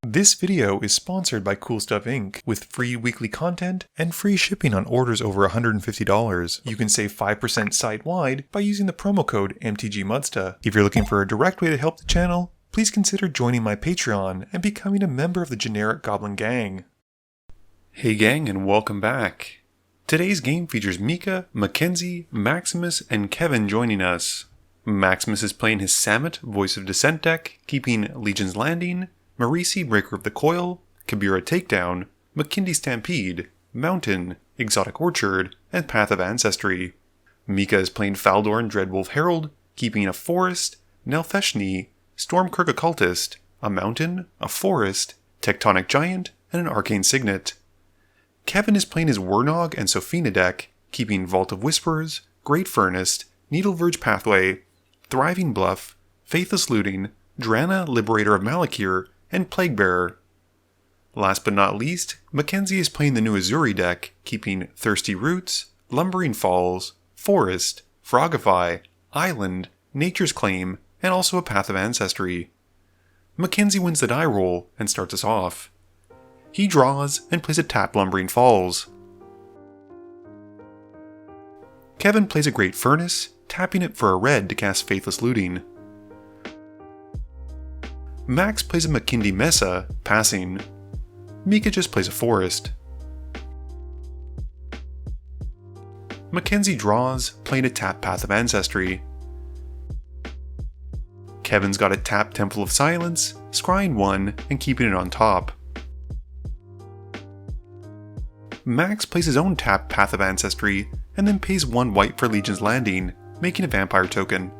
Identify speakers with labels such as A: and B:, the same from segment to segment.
A: This video is sponsored by Cool Stuff Inc. with free weekly content and free shipping on orders over $150. You can save 5% site-wide by using the promo code MTGMudsta. If you're looking for a direct way to help the channel, please consider joining my Patreon and becoming a member of the generic Goblin Gang. Hey gang, and welcome back. Today's game features Mika, Mackenzie, Maximus, and Kevin joining us. Maximus is playing his Samut, Voice of Dissent deck, keeping Legion's Landing, Marisi, Breaker of the Coil, Kabira Takedown, McKindy Stampede, Mountain, Exotic Orchard, and Path of Ancestry. Mika is playing Faldorn, Dreadwolf Herald, keeping a Forest, Nelfeshni, Stormkirk Occultist, a Mountain, a Forest, Tectonic Giant, and an Arcane Signet. Kevin is playing his Wernog and Sophina deck, keeping Vault of Whispers, Great Furnace, Needleverge Pathway, Thriving Bluff, Faithless Looting, Drana, Liberator of Malakir, and Plaguebearer. Last but not least, Mackenzie is playing the new Ezuri deck, keeping Thirsty Roots, Lumbering Falls, Forest, Frogify, Island, Nature's Claim, and also a Path of Ancestry. Mackenzie wins the die roll and starts us off. He draws and plays a tap Lumbering Falls. Kevin plays a Great Furnace, tapping it for a red to cast Faithless Looting. Max plays a McKindy Mesa, passing. Mika just plays a Forest. Mackenzie draws, playing a tap Path of Ancestry. Kevin's got a tap Temple of Silence, scrying 1 and keeping it on top. Max plays his own tap Path of Ancestry and then pays 1 white for Legion's Landing, making a vampire token.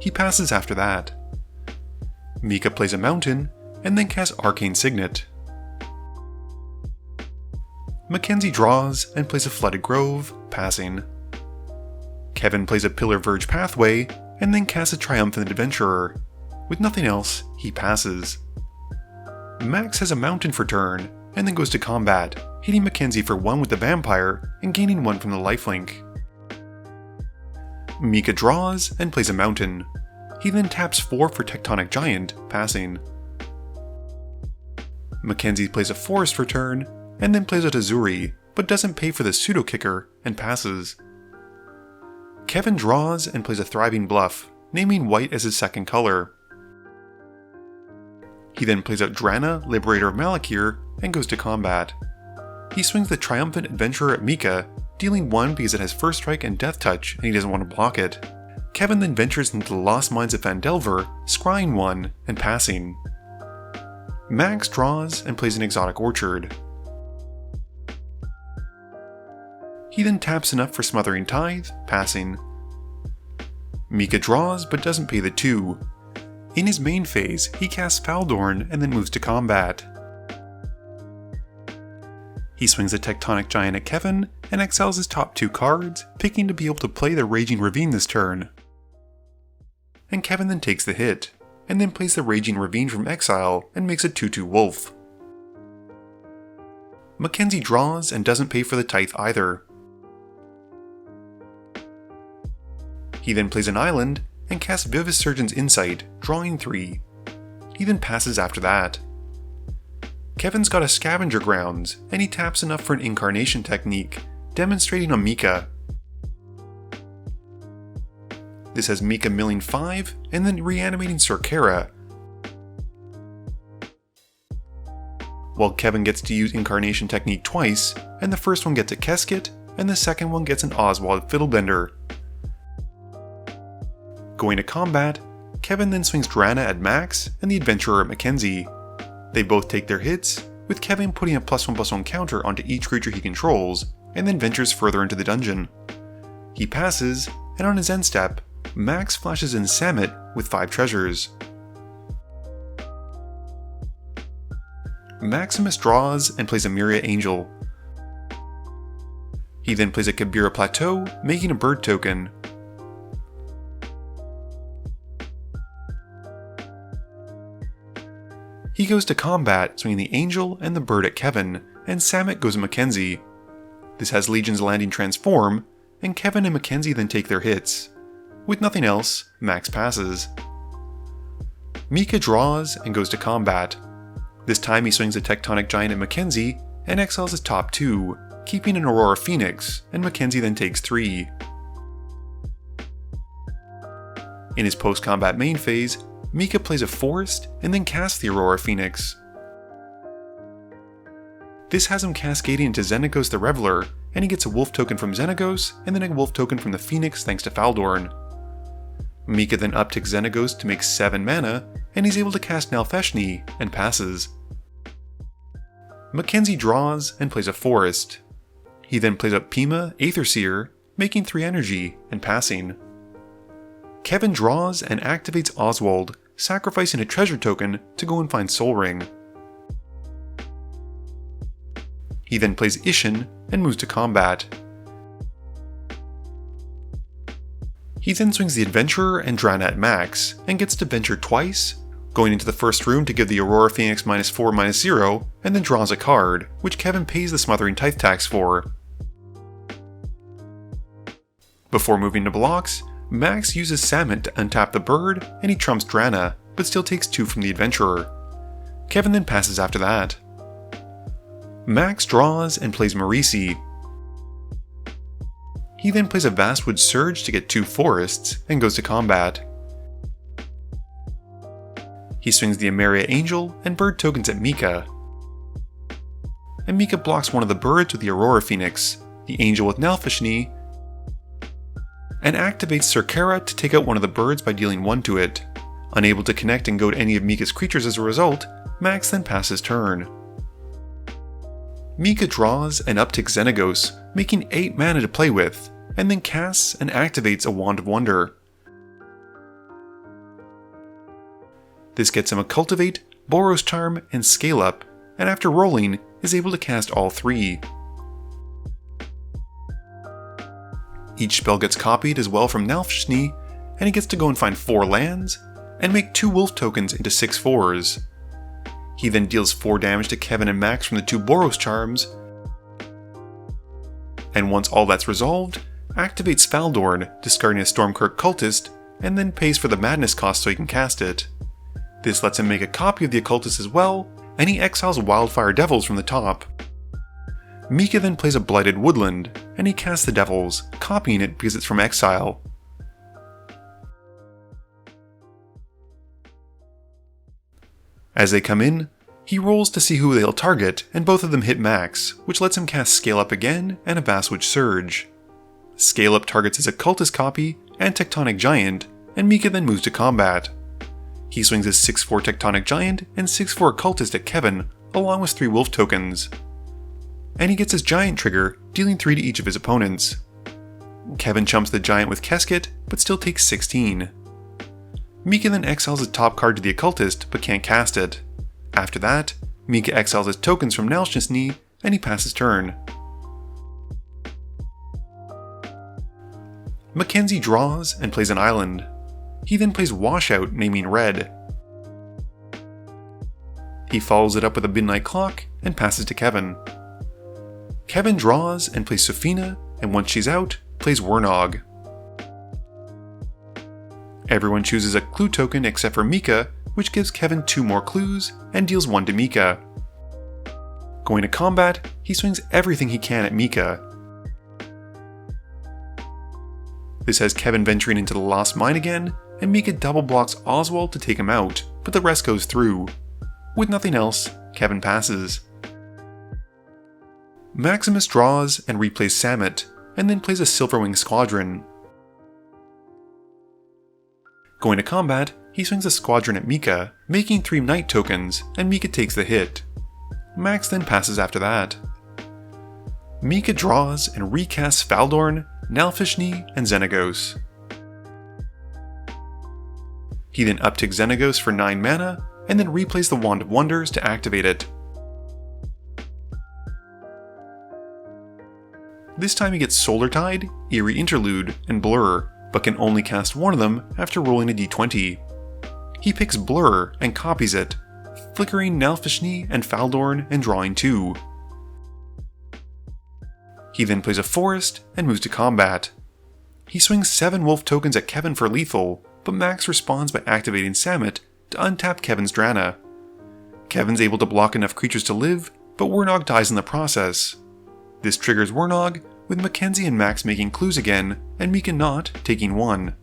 A: He passes after that. Mika plays a Mountain, and then casts Arcane Signet. Mackenzie draws and plays a Flooded Grove, passing. Kevin plays a Pillar Verge Pathway, and then casts a Triumphant Adventurer. With nothing else, he passes. Max has a Mountain for turn, and then goes to combat, hitting Mackenzie for 1 with the Vampire, and gaining 1 from the lifelink. Mika draws and plays a Mountain. He then taps 4 for Tectonic Giant, passing. Mackenzie plays a Forest for turn, and then plays out Ezuri, but doesn't pay for the Pseudo Kicker, and passes. Kevin draws and plays a Thriving Bluff, naming white as his second color. He then plays out Drana, Liberator of Malakir, and goes to combat. He swings the Triumphant Adventurer at Mika, dealing 1 because it has First Strike and Death Touch, and he doesn't want to block it. Kevin then ventures into the Lost Mines of Phandelver, scrying 1 and passing. Max draws and plays an Exotic Orchard. He then taps enough for Smothering Tithe, passing. Mika draws but doesn't pay the 2. In his main phase, he casts Faldorn and then moves to combat. He swings a Tectonic Giant at Kevin and exiles his top 2 cards, picking to be able to play the Raging Ravine this turn. And Kevin then takes the hit, and then plays the Raging Ravine from exile and makes a 2/2 Wolf. Mackenzie draws and doesn't pay for the Tithe either. He then plays an Island and casts Vivis Surgeon's Insight, drawing 3. He then passes after that. Kevin's got a Scavenger Grounds, and he taps enough for an Incarnation technique, demonstrating on Mika. This has Mika milling 5, and then reanimating Sorkera, while Kevin gets to use Incarnation technique twice, and the first one gets a Keskit, and the second one gets an Oswald Fiddlebender. Going to combat, Kevin then swings Drana at Max and the Adventurer at Mackenzie. They both take their hits, with Kevin putting a +1/+1 counter onto each creature he controls, and then ventures further into the dungeon. He passes, and on his end step, Max flashes in Samut with 5 treasures. Maximus draws and plays a Myria Angel. He then plays a Kabira Plateau, making a bird token. He goes to combat, swinging the Angel and the bird at Kevin, and Samut goes at Mackenzie. This has Legion's Landing transform, and Kevin and Mackenzie then take their hits. With nothing else, Max passes. Mika draws and goes to combat. This time he swings a Tectonic Giant at Mackenzie and exiles his top 2, keeping an Aurora Phoenix, and Mackenzie then takes 3. In his post-combat main phase, Mika plays a Forest and then casts the Aurora Phoenix. This has him cascading into Xenagos the Reveler, and he gets a Wolf token from Xenagos and then a Wolf token from the Phoenix thanks to Faldorn. Mika then upticks Xenagos to make 7 mana, and he's able to cast Nalfeshni and passes. Mackenzie draws and plays a Forest. He then plays up Pima, Aetherseer, making 3 energy and passing. Kevin draws and activates Oswald, sacrificing a treasure token to go and find Sol Ring. He then plays Ishin and moves to combat. He then swings the Adventurer and Drana at max, and gets to venture twice, going into the first room to give the Aurora Phoenix -4/-0, and then draws a card, which Kevin pays the Smothering Tithe tax for. Before moving to blocks, Max uses Samut to untap the bird, and he trumps Drana, but still takes 2 from the Adventurer. Kevin then passes after that. Max draws and plays Marisi. He then plays a Vastwood Surge to get 2 forests, and goes to combat. He swings the Emeria Angel and bird tokens at Mika. And Mika blocks one of the birds with the Aurora Phoenix, the Angel with Nalfeshni, and activates Cerkera to take out one of the birds by dealing 1 to it. Unable to connect and goad any of Mika's creatures as a result, Max then passes turn. Mika draws and upticks Xenagos, making 8 mana to play with, and then casts and activates a Wand of Wonder. This gets him a Cultivate, Boros Charm, and Scale Up, and after rolling, is able to cast all 3. Each spell gets copied as well from Nalfeshni, and he gets to go and find 4 lands, and make 2 Wolf tokens into 6 4s. He then deals 4 damage to Kevin and Max from the 2 Boros Charms, and once all that's resolved, activates Faldorn, discarding a Stormkirk Cultist, and then pays for the Madness cost so he can cast it. This lets him make a copy of the Occultist as well, and he exiles Wildfire Devils from the top. Mika then plays a Blighted Woodland, and he casts the Devils, copying it because it's from exile. As they come in, he rolls to see who they'll target, and both of them hit max, which lets him cast Scale Up again and a Vastwood Surge. Scale Up targets his Occultist copy and Tectonic Giant, and Mika then moves to combat. He swings his 6/4 Tectonic Giant and 6/4 Occultist at Kevin, along with 3 Wolf tokens. And he gets his Giant trigger, dealing 3 to each of his opponents. Kevin chumps the Giant with Keskit, but still takes 16. Mika then exiles his top card to the Occultist, but can't cast it. After that, Mika exiles his tokens from Nalfeshni, and he passes turn. Mackenzie draws and plays an island. He then plays Washout, naming red. He follows it up with a Midnight Clock, and passes to Kevin. Kevin draws and plays Sophina, and once she's out, plays Wernog. Everyone chooses a clue token except for Mika, which gives Kevin 2 more clues, and deals 1 to Mika. Going to combat, he swings everything he can at Mika. This has Kevin venturing into the Lost Mine again, and Mika double blocks Oswald to take him out, but the rest goes through. With nothing else, Kevin passes. Maximus draws and replays Samut, and then plays a Silverwing Squadron. Going to combat, he swings a Squadron at Mika, making 3 Knight tokens, and Mika takes the hit. Max then passes after that. Mika draws and recasts Faldorn, Nalfeshni, and Xenagos. He then upticks Xenagos for 9 mana, and then replays the Wand of Wonders to activate it. This time he gets Solar Tide, Eerie Interlude, and Blur, but can only cast one of them after rolling a d20. He picks Blur and copies it, flickering Nalfeshni and Faldorn and drawing 2. He then plays a Forest and moves to combat. He swings 7 Wolf tokens at Kevin for lethal, but Max responds by activating Samut to untap Kevin's Drana. Kevin's able to block enough creatures to live, but Wernog dies in the process. This triggers Wernog, with Mackenzie and Max making clues again, and Mika not taking one.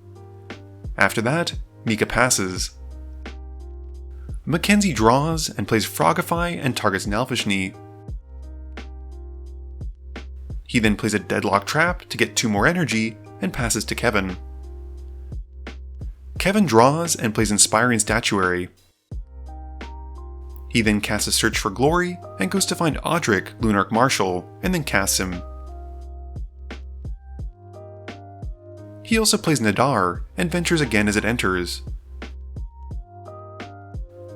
A: After that, Mika passes. Mackenzie draws and plays Frogify and targets Nalfishni. He then plays a Deadlock Trap to get 2 more energy and passes to Kevin. Kevin draws and plays Inspiring Statuary. He then casts a Search for Glory and goes to find Audric, Lunarch Marshal, and then casts him. He also plays Nadar and ventures again as it enters.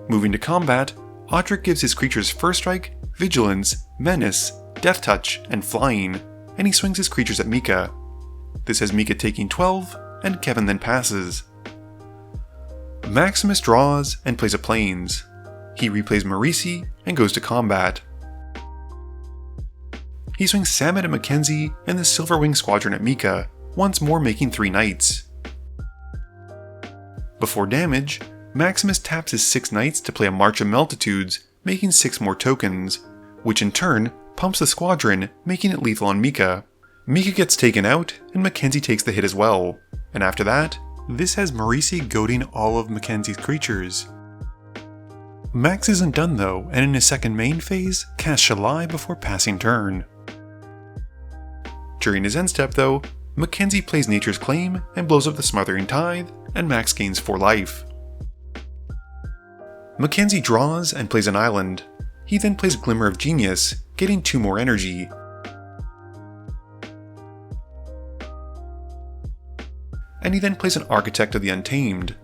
A: Moving to combat, Audric gives his creatures First Strike, Vigilance, Menace, Death Touch, and Flying, and he swings his creatures at Mika. This has Mika taking 12, and Kevin then passes. Maximus draws and plays a Plains. He replays Marisi and goes to combat. He swings Samut at Mackenzie and the Silverwing Squadron at Mika, once more making 3 knights. Before damage, Maximus taps his 6 knights to play a March of Multitudes, making 6 more tokens, which in turn pumps the squadron, making it lethal on Mika. Mika gets taken out, and Mackenzie takes the hit as well, and after that, this has Marisi goading all of Mackenzie's creatures. Max isn't done though, and in his second main phase, casts Shalai before passing turn. During his end step though, Mackenzie plays Nature's Claim and blows up the Smothering Tithe, and Max gains 4 life. Mackenzie draws and plays an island. He then plays Glimmer of Genius, getting 2 more energy. And he then plays an Architect of the Untamed.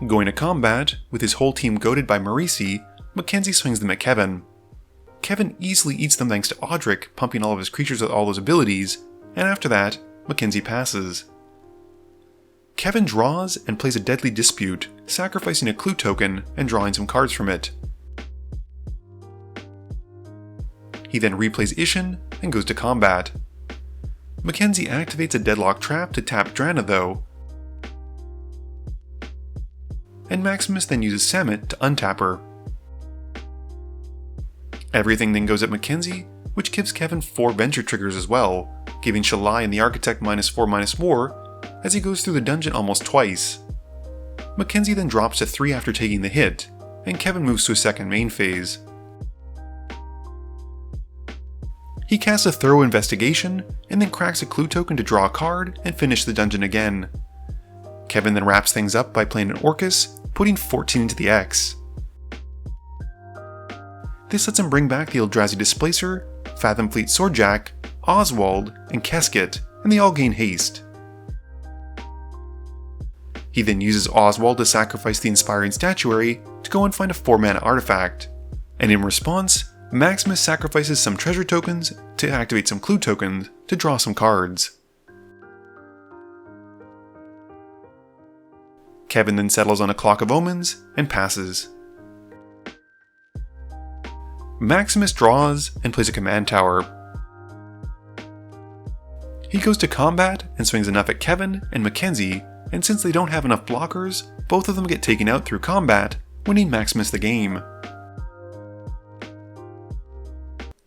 A: Going to combat, with his whole team goaded by Marisi, Mackenzie swings them at Kevin. Kevin easily eats them thanks to Audric pumping all of his creatures with all those abilities, and after that, Mackenzie passes. Kevin draws and plays a Deadly Dispute, sacrificing a clue token and drawing some cards from it. He then replays Ishin and goes to combat. Mackenzie activates a Deadlock Trap to tap Drana though, and Maximus then uses Samut to untap her. Everything then goes at Mackenzie, which gives Kevin 4 venture triggers as well, giving Shalai and the Architect -4/-4 as he goes through the dungeon almost twice. Mackenzie then drops to 3 after taking the hit, and Kevin moves to a second main phase. He casts a Thorough Investigation, and then cracks a clue token to draw a card and finish the dungeon again. Kevin then wraps things up by playing an Orcus, putting 14 into the X. This lets him bring back the Eldrazi Displacer, Fathomfleet Swordjack, Oswald, and Kesket, and they all gain haste. He then uses Oswald to sacrifice the Inspiring Statuary to go and find a 4-mana artifact, and in response, Maximus sacrifices some treasure tokens to activate some clue tokens to draw some cards. Kevin then settles on a Clock of Omens and passes. Maximus draws and plays a command tower. He goes to combat and swings enough at Kevin and Mackenzie, and since they don't have enough blockers, both of them get taken out through combat, winning Maximus the game.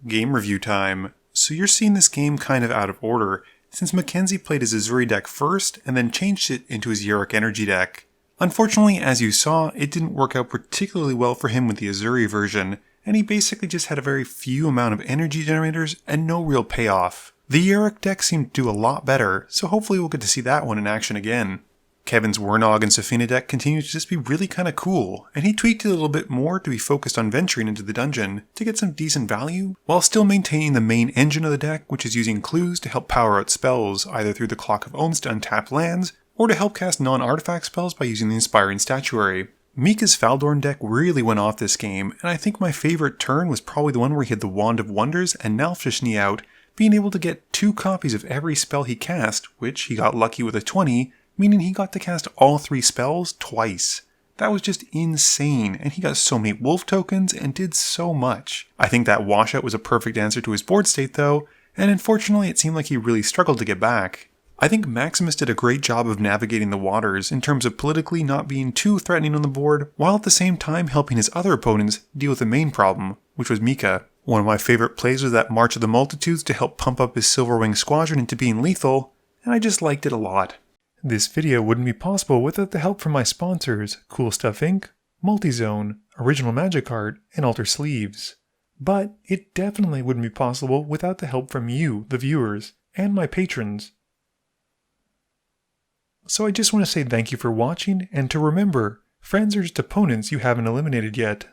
A: Game review time. So you're seeing this game kind of out of order, since Mackenzie played his Ezuri deck first and then changed it into his Yorick Energy deck. Unfortunately, as you saw, it didn't work out particularly well for him with the Ezuri version, and he basically just had a very few amount of energy generators and no real payoff. The Yorick deck seemed to do a lot better, so hopefully we'll get to see that one in action again. Kevin's Wernog and Sophina deck continued to just be really kinda cool, and he tweaked it a little bit more to be focused on venturing into the dungeon to get some decent value, while still maintaining the main engine of the deck, which is using clues to help power out spells, either through the Clock of Omens to untap lands, or to help cast non-artifact spells by using the Inspiring Statuary. Mika's Faldorn deck really went off this game, and I think my favorite turn was probably the one where he had the Wand of Wonders and Nalfishni out, being able to get 2 copies of every spell he cast, which he got lucky with a 20, meaning he got to cast all 3 spells twice. That was just insane, and he got so many wolf tokens and did so much. I think that washout was a perfect answer to his board state though, and unfortunately it seemed like he really struggled to get back. I think Maximus did a great job of navigating the waters in terms of politically not being too threatening on the board, while at the same time helping his other opponents deal with the main problem, which was Mika. One of my favorite plays was that March of the Multitudes to help pump up his Silverwing Squadron into being lethal, and I just liked it a lot. This video wouldn't be possible without the help from my sponsors, Cool Stuff Inc., Multizone, Original Magic Art, and Alter Sleeves. But it definitely wouldn't be possible without the help from you, the viewers, and my patrons. So I just want to say thank you for watching, and to remember, friends are just opponents you haven't eliminated yet.